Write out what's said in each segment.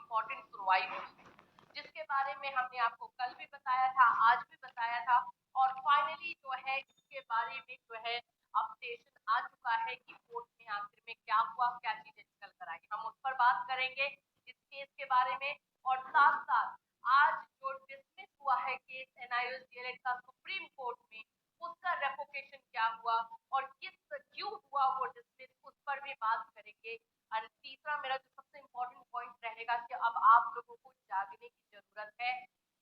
Important सुनवाई हुई, जिसके बारे में हमने आपको कल भी बताया था, आज भी बताया था, और फाइनली जो है इसके बारे में जो है अपडेशन आ चुका है कि कोर्ट में आखिर में क्या हुआ, क्या चीजें निकल कर आई। हम उस पर बात करेंगे इस केस के बारे में, और साथ साथ आज जो डिसमिस हुआ है केस एनआईओएस डीएलएड का सुप्रीम कोर्ट में, उसका रेवोकेशन क्या हुआ और क्यों हुआ वो डिसमिस, उस पर भी बात करेंगे। और तीसरा मेरा जो सबसे इम्पोर्टेंट पॉइंट रहेगा कि अब आप लोगों को जागने की जरूरत है,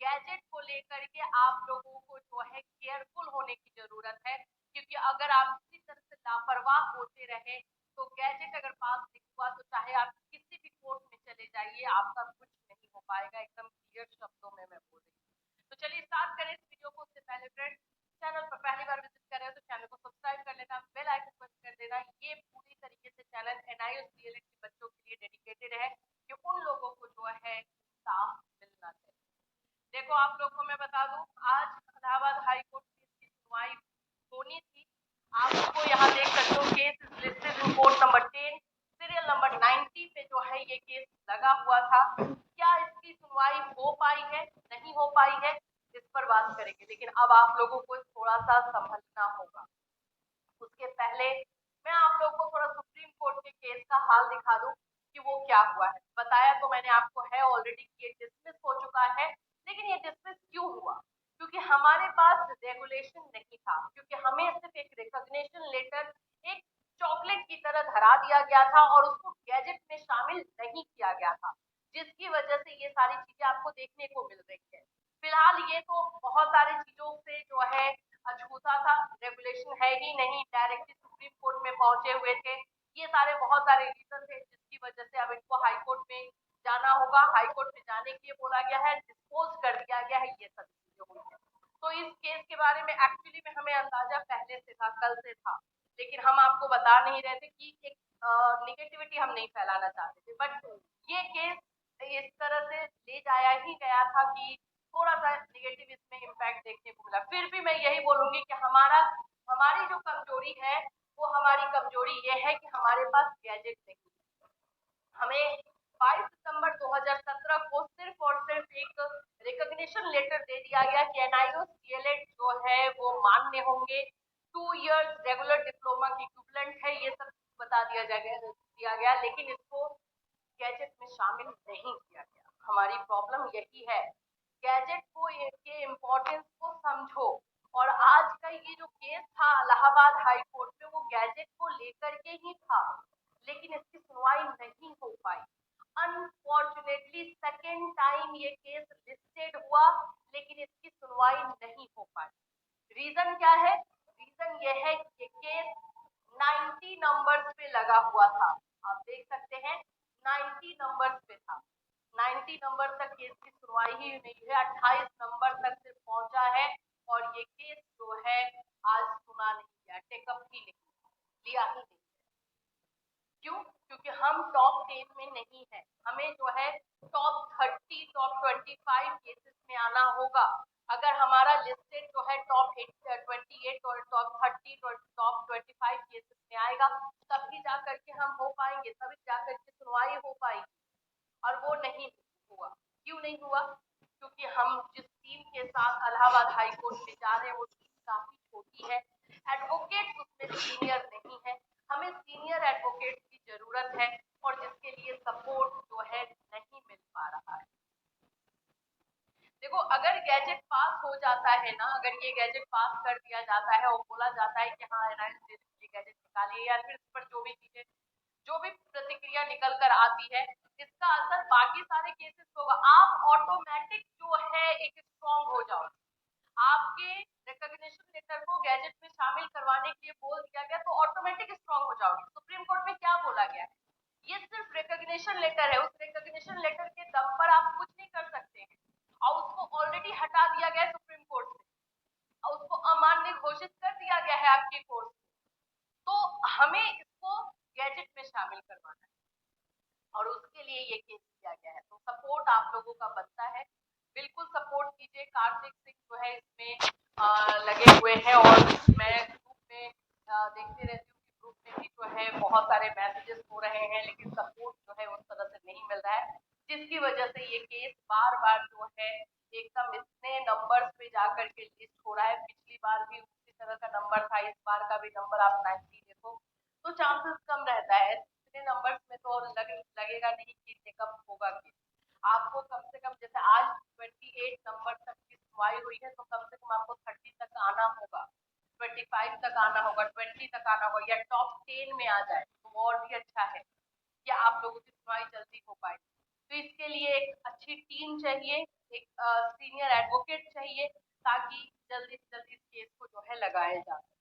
गैजेट को लेकर के आप लोगों को जो है केयरफुल होने की जरूरत है, क्योंकि अगर आप किसी तरह से लापरवाह होते रहे तो गैजेट अगर पास नहीं हुआ तो चाहे आप किसी भी कोर्ट में चले जाइए, आपका कुछ नहीं हो पाएगा। एकदम क्लियर शब्दों में मैं बोल रही हूँ। तो चलिए स्टार्ट करें इस वीडियो को। उससे पहले फ्रेंड्स, चैनल पर पहली बार विजिट कर रहे हो तो चैनल को सब्सक्राइब कर लेना, बेल आइकन प्रेस कर देना। ये पूरी तरीके से चैनल एनआईओएस डीएलएड के बच्चों के लिए डेडिकेटेड है कि उन लोगों को जो है साफ मिलना चाहिए। देखो आप लोग को मैं बता दूं, आज इलाहाबाद हाई कोर्ट की सुनवाई होनी थी। आप लोगों यहाँ देख सकते हो case is listed in court number 10 serial number 90 पे जो है ये केस लगा हुआ था। क्या इसकी सुनवाई हो पाई है, नहीं हो पाई है, इस पर बात करेंगे, लेकिन अब आप लोगों को थोड़ा सा संभलना होगा। उसके पहले मैं आप लोगों को थोड़ा सुप्रीम कोर्ट के केस का हाल दिखा दूं कि वो क्या हुआ है। बताया तो मैंने आपको है ऑलरेडी कि ये डिसमिस हो चुका है, लेकिन ये डिसमिस क्यों हुआ? क्योंकि हमारे पास रेगुलेशन नहीं था, क्योंकि हमें सिर्फ एक रिकॉग्निशन लेटर एक चॉकलेट की तरह धरा दिया गया था और उसको गैजेट में शामिल नहीं किया गया था, जिसकी वजह से ये सारी चीजें आपको देखने को मिल रही है। फिलहाल ये तो बहुत सारी चीजों से जो है अछूता था, रेगुलेशन है ही नहीं, डायरेक्टली सुप्रीम कोर्ट में पहुंचे हुए थे। ये सारे बहुत सारे रीजन थे जिसकी वजह से अब इनको हाई कोर्ट में जाना होगा। हाई कोर्ट में जाने के लिए बोला गया है, डिस्पोज कर दिया गया है, ये सब चीजें हुई है। तो इस केस के बारे में एक्चुअली में हमें अंदाजा पहले से था, कल से था, लेकिन हम आपको बता नहीं रहे थे कि एक निगेटिविटी हम नहीं फैलाना चाहते थे। बट ये केस इस तरह से ले जाया ही गया था कि थोड़ा सा निगेटिव इसमें इम्पैक्ट देखने को मिला। फिर भी मैं यही बोलूंगी कि हमारी जो कमजोरी है वो हमारी कमजोरी ये है कि हमारे पास गैजेट नहीं है। हमें 22 सितंबर 2017 को सिर्फ और सिर्फ एक रिकॉग्निशन लेटर दे दिया गया कि एनआईओएस डीएलएड जो है वो मान्य होंगे, 2 इयर्स रेगुलर डिप्लोमा की इक्विवेलेंट है, ये सब बता दिया गया, लेकिन इसको गैजेट में शामिल नहीं किया गया। हमारी प्रॉब्लम यही है, गैजेट को के इम्पोर्टेंस को समझो। और आज का ये जो केस था इलाहाबाद हाई कोर्ट में, वो गैजेट को लेकर के ही था, लेकिन इसकी सुनवाई नहीं हो पाई। अनफॉर्चुनेटली सेकेंड टाइम ये केस लिस्टेड हुआ, लेकिन इसकी सुनवाई नहीं हो पाई। रीजन क्या है? रीजन ये है कि ये केस 90 नंबर्स पे लगा हुआ था। आप देख सकते हैं 90 नंबर्स पे था। 90 नंबर तक केस की सुनवाई ही नहीं है, 28 नंबर तक सिर्फ पहुंचा है, और ये केस जो है आज सुना नहीं गया, टेकअप ही नहीं लिया ही नहीं। क्यों? क्योंकि हम टॉप 10 में नहीं है, हमें जो है टॉप 30 टॉप 25 केसेस में आना होगा। अगर हमारा लिस्टेड जो है टॉप 28 और टॉप 30 और टॉप 25 केसेस में आएगा, तभी जा करके हम हो पाएंगे, तभी जा करके सुनवाई हो पाएगी, और वो नहीं हुआ। क्यों नहीं हुआ? क्योंकि हम जिस टीम के साथ इलाहाबाद हाई कोर्ट में जा रहे हैं वो टीम काफी छोटी है, एडवोकेट उसमें सीनियर नहीं है। हमें सीनियर एडवोकेट की जरूरत है, और जिसके लिए सपोर्ट जो है नहीं मिल पा रहा है। देखो अगर गैजेट पास हो जाता है ना, अगर ये गैजेट पास कर दिया जाता है और बोला जाता है कि हाँ एनआईओएस गैजेट निकालिए, या फिर इस पर जो भी चीजें जो भी प्रतिक्रिया निकल कर आती है, इसका असर बाकी सारे केसेस होगा। आप ऑटोमेटिक जो है एक स्ट्रॉन्ग हो जाओ। आपके रिकॉग्निशन लेटर को गैजेट में शामिल करवाने के लिए बोल दिया गया तो ऑटोमेटिक स्ट्रॉन्ग हो जाओगे। सुप्रीम कोर्ट में क्या बोला गया है? ये सिर्फ रिकॉग्निशन लेटर है, उस रिकॉग्निशन लेटर के दम पर आप कुछ नहीं कर सकते हैं, और उसको ऑलरेडी हटा दिया गया है सुप्रीम कोर्ट से, और उसको अमान्य घोषित कर दिया गया है आपकी कोर्ट से। तो हमें इसको गैजेट में शामिल करवाना है, और उसके लिए ये केस किया गया है। तो सपोर्ट आप लोगों का बनता है, बिल्कुल सपोर्ट कीजिए। कार्तिक सिंह जो है इसमें लगे हुए हैं, और मैं ग्रुप में देखते रहती हूँ कि ग्रुप में भी जो है बहुत सारे मैसेजेस हो रहे हैं, लेकिन सपोर्ट जो है उस तरह से नहीं मिल रहा है। जिसकी वजह से ये केस बार बार जो है एकदम इतने नंबर्स पे जाकर के लिस्ट हो रहा है। पिछली बार भी उसी तरह का नंबर था, इस बार का भी नंबर आप 90 देखो तो चांसेस कम रहता है। इतने नंबर्स में तो लगेगा नहीं कि इतने कम होगा कि आपको कम से कम जैसे आज 28 नंबर तक की सुनवाई हुई है तो कम से कम आपको 30 तक आना होगा, 25 तक आना होगा, 20 तक आना होगा, या टॉप 10 में आ जाए तो और भी अच्छा है कि आप लोगों की सुनवाई जल्दी हो पाए। तो इसके लिए एक अच्छी टीम चाहिए, एक सीनियर एडवोकेट चाहिए ताकि जल्दी से जल्दी इस केस को जो है लगाया जा सके।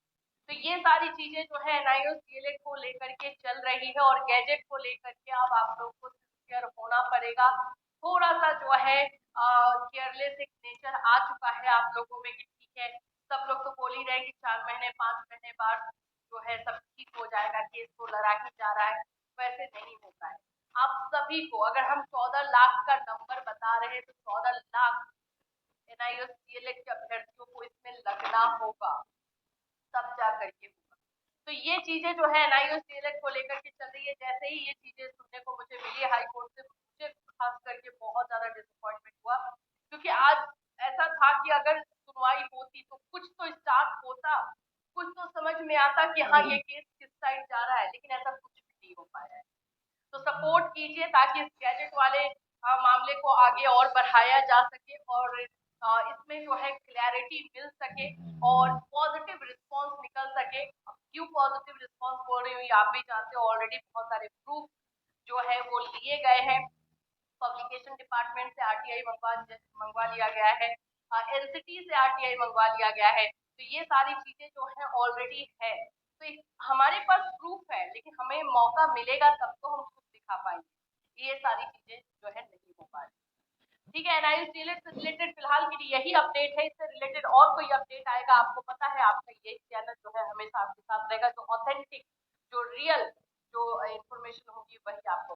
तो ये सारी चीजें जो है एनआईओ सीएलएट को लेकर के चल रही है और गैजेट को लेकर के अब आप लोग को सिंसियर होना पड़ेगा। थोड़ा सा जो है केयरलेस एक नेचर आ चुका है आप लोगों में कि ठीक है सब लोग तो बोल ही रहे कि 4 महीने 5 महीने बाद जो है सब ठीक हो जाएगा, केस तो लड़ा ही जा रहा है, वैसे नहीं होता है। आप सभी को अगर हम 14 लाख का नंबर बता रहे हैं तो 14 लाख एनआईओ सीएलएट के अभ्यर्थियों को इसमें लगना होगा, तब जा करके होगा। तो ये चीजें जो है एनआईओ सीएलएट को लेकर के चल रही है। जैसे ही ये चीजें सुनने को मुझे मिली हाई कोर्ट से, मुझे खास करके बहुत ज्यादा डिसअपॉइंटमेंट हुआ, क्योंकि आज ऐसा था कि अगर सुनवाई होती तो कुछ तो स्टार्ट होता, कुछ तो समझ में आता कि हाँ ये केस किस साइड जा रहा है, लेकिन ऐसा कुछ भी नहीं हो पाया है। तो सपोर्ट कीजिए ताकि इस गैजेट वाले मामले को आगे और बढ़ाया जा सके और इसमें जो है क्लैरिटी मिल सके और पॉजिटिव रिस्पांस निकल सके। क्यों पॉजिटिव रिस्पांस बोल रही हूँ आप भी जानते हो, ऑलरेडी बहुत सारे प्रूफ जो है वो लिए गए हैं। पब्लिकेशन डिपार्टमेंट से आरटीआई मंगवा लिया गया है, एनसीटी से आरटीआई मंगवा लिया गया है। तो ये सारी चीजें जो है ऑलरेडी है, तो हमारे पास प्रूफ है, लेकिन हमें मौका मिलेगा तब तो हम खुद दिखा पाएंगे। ये सारी चीजें जो है नहीं हो पा रही। ठीक है, एनआईओ सीएलएट से रिलेटेड फिलहाल के लिए यही अपडेट है। इससे रिलेटेड और कोई अपडेट आएगा आपको पता है आपका यही चैनल जो है हमेशा आपके साथ रहेगा, जो ऑथेंटिक जो रियल जो इंफॉर्मेशन होगी वही आपको